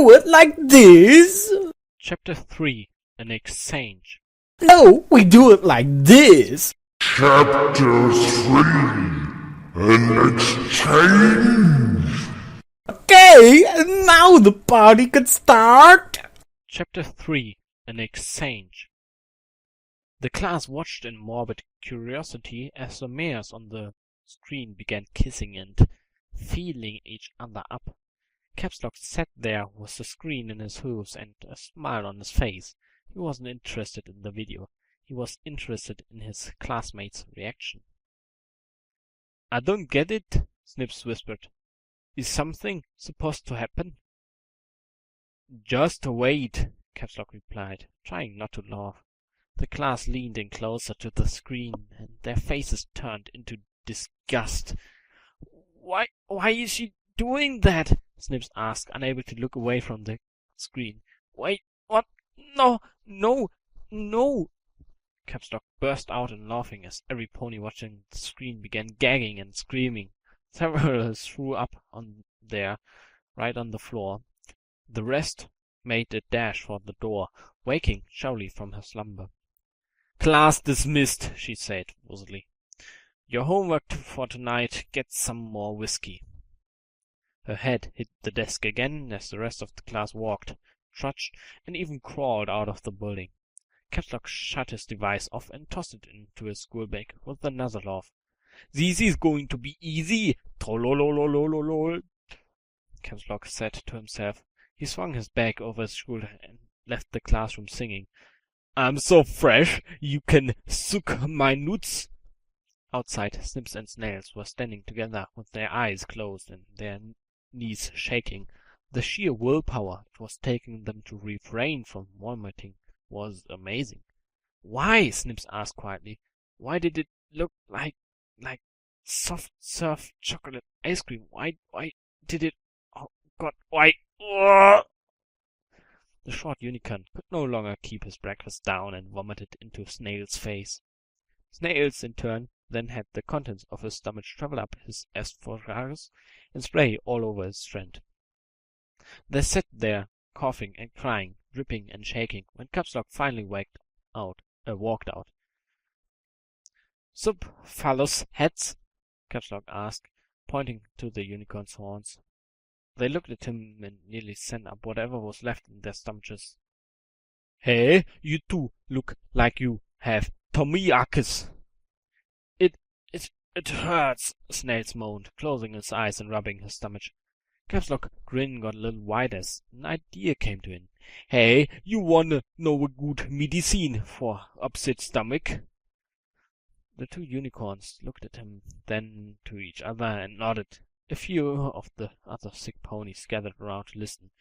do it like this. Chapter 3: An Exchange. No, we do it like this. Chapter 3: An Exchange. Okay, and now the party can start. Chapter 3: An Exchange. The class watched in morbid curiosity as the mayors on the screen began kissing and feeling each other up. Caps Lock sat there with the screen in his hooves and a smile on his face. He wasn't interested in the video. He was interested in his classmates' reaction. "I don't get it," Snips whispered. "Is something supposed to happen?" "Just wait," Caps Lock replied, trying not to laugh. The class leaned in closer to the screen, and their faces turned into disgust. Why is she doing that?" Snips asked, unable to look away from the screen. "Wait, what? No! Caps Lock burst out in laughing as every pony watching the screen began gagging and screaming. Several threw up right on the floor. The rest made a dash for the door, waking Shirley from her slumber. "Class dismissed," she said woozy. "Your homework for tonight, get some more whiskey." Her head hit the desk again as the rest of the class walked, trudged, and even crawled out of the building. Caps Lock shut his device off and tossed it into his school bag with another laugh. "This is going to be easy! Trollololololol!" Caps Lock said to himself. He swung his bag over his shoulder and left the classroom singing, "I'm so fresh, you can suck my nuts." Outside, Snips and Snails were standing together with their eyes closed and their knees shaking. The sheer willpower it was taking them to refrain from vomiting was amazing. "Why?" Snips asked quietly. "Why did it look like soft serve chocolate ice cream? Why did it... Oh God, why?" The short unicorn could no longer keep his breakfast down and vomited into Snail's face. Snails, in turn, then had the contents of his stomach travel up his esophagus and spray all over his friend. They sat there, coughing and crying, dripping and shaking, when Caps Lock finally walked out. "Sup, fellows heads?" Caps Lock asked, pointing to the unicorn's horns. They looked at him and nearly sent up whatever was left in their stomachs. "Hey, you two look like you have Tomiakis." It hurts," Snails moaned, closing his eyes and rubbing his stomach. Caps Lock's grin got a little wider as an idea came to him. "Hey, you wanna know a good medicine for upset stomach?" The two unicorns looked at him, then to each other, and nodded. A few of the other sick ponies gathered around to listen.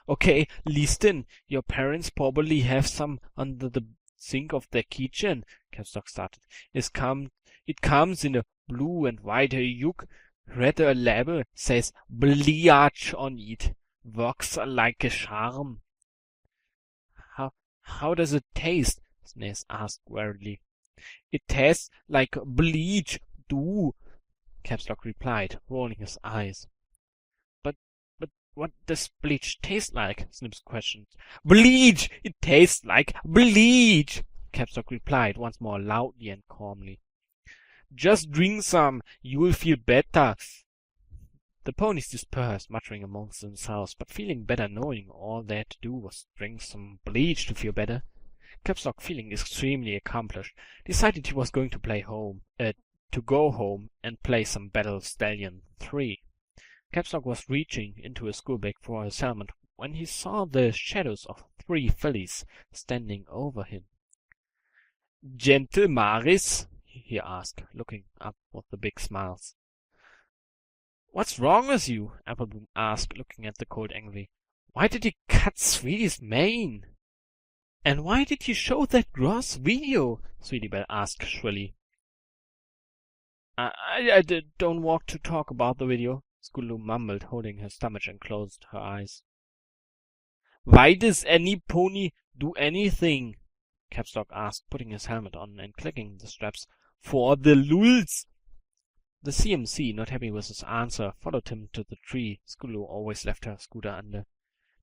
"Okay, listen. Your parents probably have some under the sink of their kitchen," Caps Lock started. It comes in a blue and white yolk. Red label says Bleach on it. Works like a charm." How does it taste?" Snails asked wearily. "It tastes like bleach, do," Caps Lock replied, rolling his eyes. But what does bleach taste like?" Snips questioned. "Bleach! It tastes like bleach!" Caps Lock replied once more loudly and calmly. "Just drink some. You'll feel better." The ponies dispersed, muttering amongst themselves, but feeling better, knowing all they had to do was drink some bleach to feel better. Caps Lock, feeling extremely accomplished, decided he was going to go home and play some Battle Stallion 3. Caps Lock was reaching into his school bag for his helmet when he saw the shadows of 3 fillies standing over him. "Gentle Maris?" he asked, looking up with the big smiles. "What's wrong with you?" Applebloom asked, looking at the colt angrily. "Why did you cut Sweetie's mane?" "And why did you show that gross video?" Sweetie Belle asked shrilly. I don't want to talk about the video," Scootaloo mumbled, holding her stomach and closed her eyes. "Why does any pony do anything?" Caps Lock asked, putting his helmet on and clicking the straps. "For the lulz." The CMC, not happy with his answer, followed him to the tree Scootaloo always left her scooter under.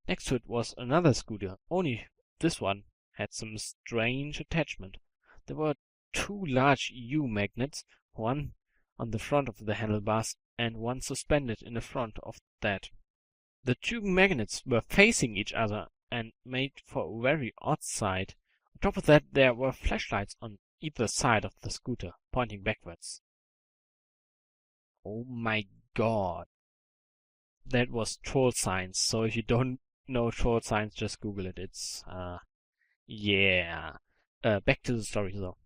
Next to it was another scooter, only this one had some strange attachment. There were two large U magnets, one on the front of the handlebars and one suspended in the front of that. The two magnets were facing each other and made for a very odd sight. On top of that, there were flashlights on either side of the scooter, pointing backwards. Oh my god. That was troll science, so if you don't know troll science, just Google it. It's, yeah. Back to the story though.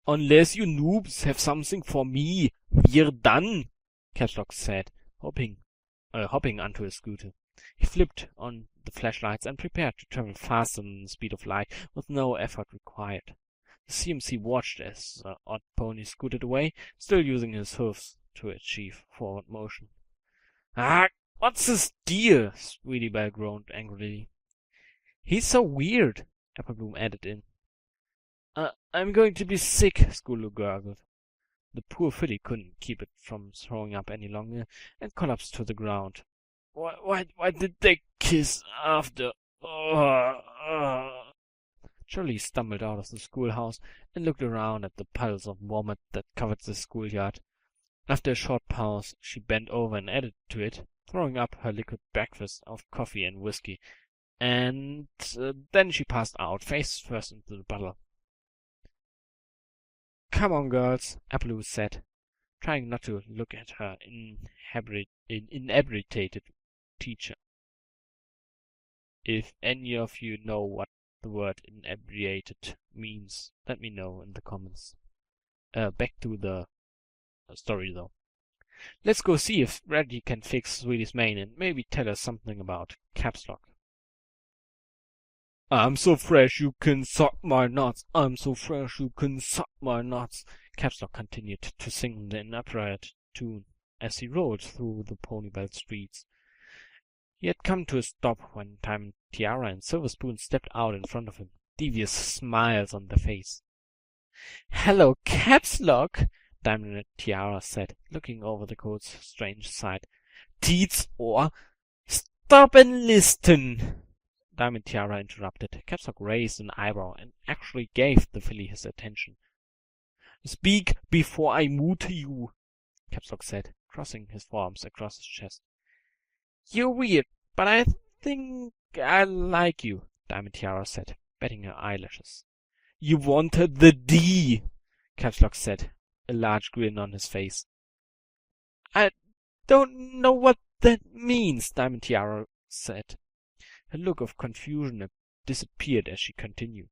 Unless you noobs have something for me, we're done, Caps Lock said, hopping onto his scooter. He flipped on the flashlights and prepared to travel faster than the speed of light with no effort required. The CMC watched as the odd pony scooted away, still using his hooves to achieve forward motion. Ah, what's this deal? Sweetie Belle groaned angrily. He's so weird, Applebloom added in. I'm going to be sick, Skoolo gurgled. The poor filly couldn't keep it from throwing up any longer and collapsed to the ground. Why did they kiss after? Jolie stumbled out of the schoolhouse and looked around at the puddles of vomit that covered the schoolyard. After a short pause, she bent over and added to it, throwing up her liquid breakfast of coffee and whiskey, and then she passed out, face first into the puddle. Come on, girls, Applebloom said, trying not to look at her inebriated teacher. If any of you know what the word inebriated means, let me know in the comments. Back to the story though. Let's go see if Reggie can fix Sweetie's mane and maybe tell us something about Caps Lock. I'm so fresh you can suck my nuts. I'm so fresh you can suck my nuts. Caps Lock continued to sing the inappropriate tune as he rolled through the Pony-Belt streets. He had come to a stop when Diamond Tiara and Silver Spoon stepped out in front of him, devious smiles on their face. Hello, Caps Lock, Diamond Tiara said, looking over the coat's strange side. Teats or stop and listen. Diamond Tiara interrupted. Caps Lock raised an eyebrow and actually gave the filly his attention. Speak before I moot you, Caps Lock said, crossing his forearms across his chest. You're weird, but I think I like you, Diamond Tiara said, batting her eyelashes. You wanted the D, Caps Lock said, a large grin on his face. I don't know what that means, Diamond Tiara said. Her look of confusion disappeared as she continued.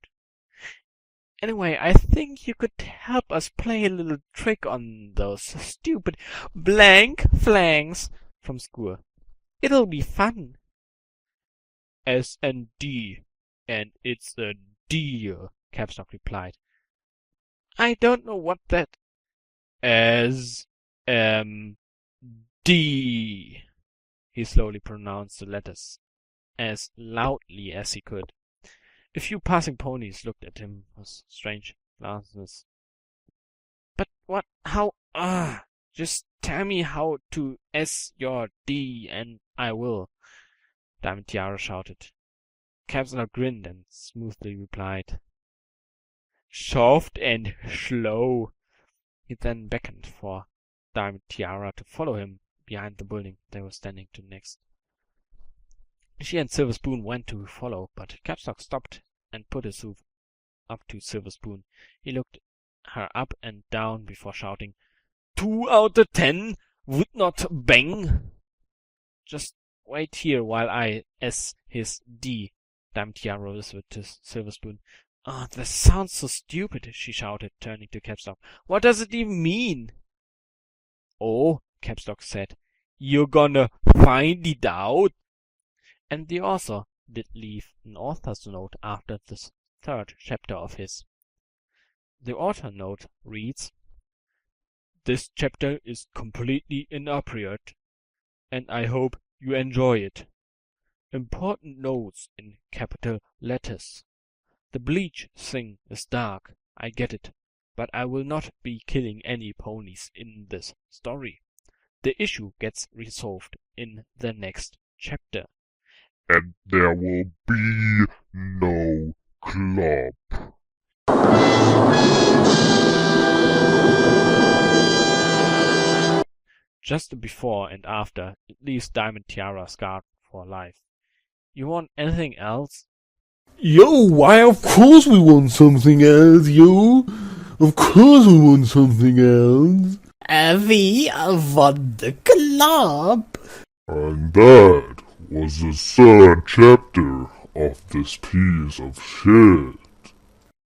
Anyway, I think you could help us play a little trick on those stupid blank flanks from school. It'll be fun. S and D, and it's a deal, Caps Lock replied. I don't know what that... S, M, D. He slowly pronounced the letters as loudly as he could. A few passing ponies looked at him with strange glances. But what? How? Just tell me how to S your D and I will, Diamond Tiara shouted. Caps Lock grinned and smoothly replied. Soft and slow. He then beckoned for Diamond Tiara to follow him behind the building they were standing to next. She and Silver Spoon went to follow, but Caps Lock stopped and put his hoof up to Silver Spoon. He looked her up and down before shouting, 2 out of 10 would not bang. Just wait here while I S his D, Diamond Tiara whispered to Silver Spoon. Oh, that sounds so stupid, she shouted, turning to Caps Lock. What does it even mean? Oh, Caps Lock said, you're gonna find it out. And the author did leave an author's note after this third chapter of his. The author note reads, This chapter is completely inappropriate, and I hope you enjoy it. Important notes in capital letters. The bleach thing is dark, I get it, but I will not be killing any ponies in this story. The issue gets resolved in the next chapter. and there will be no club. Just before and after, it leaves Diamond Tiara scarred for life. You want anything else? Yo, why of course we want something else, yo. Of course we want something else. We want the club. And that was the third chapter of this piece of shit.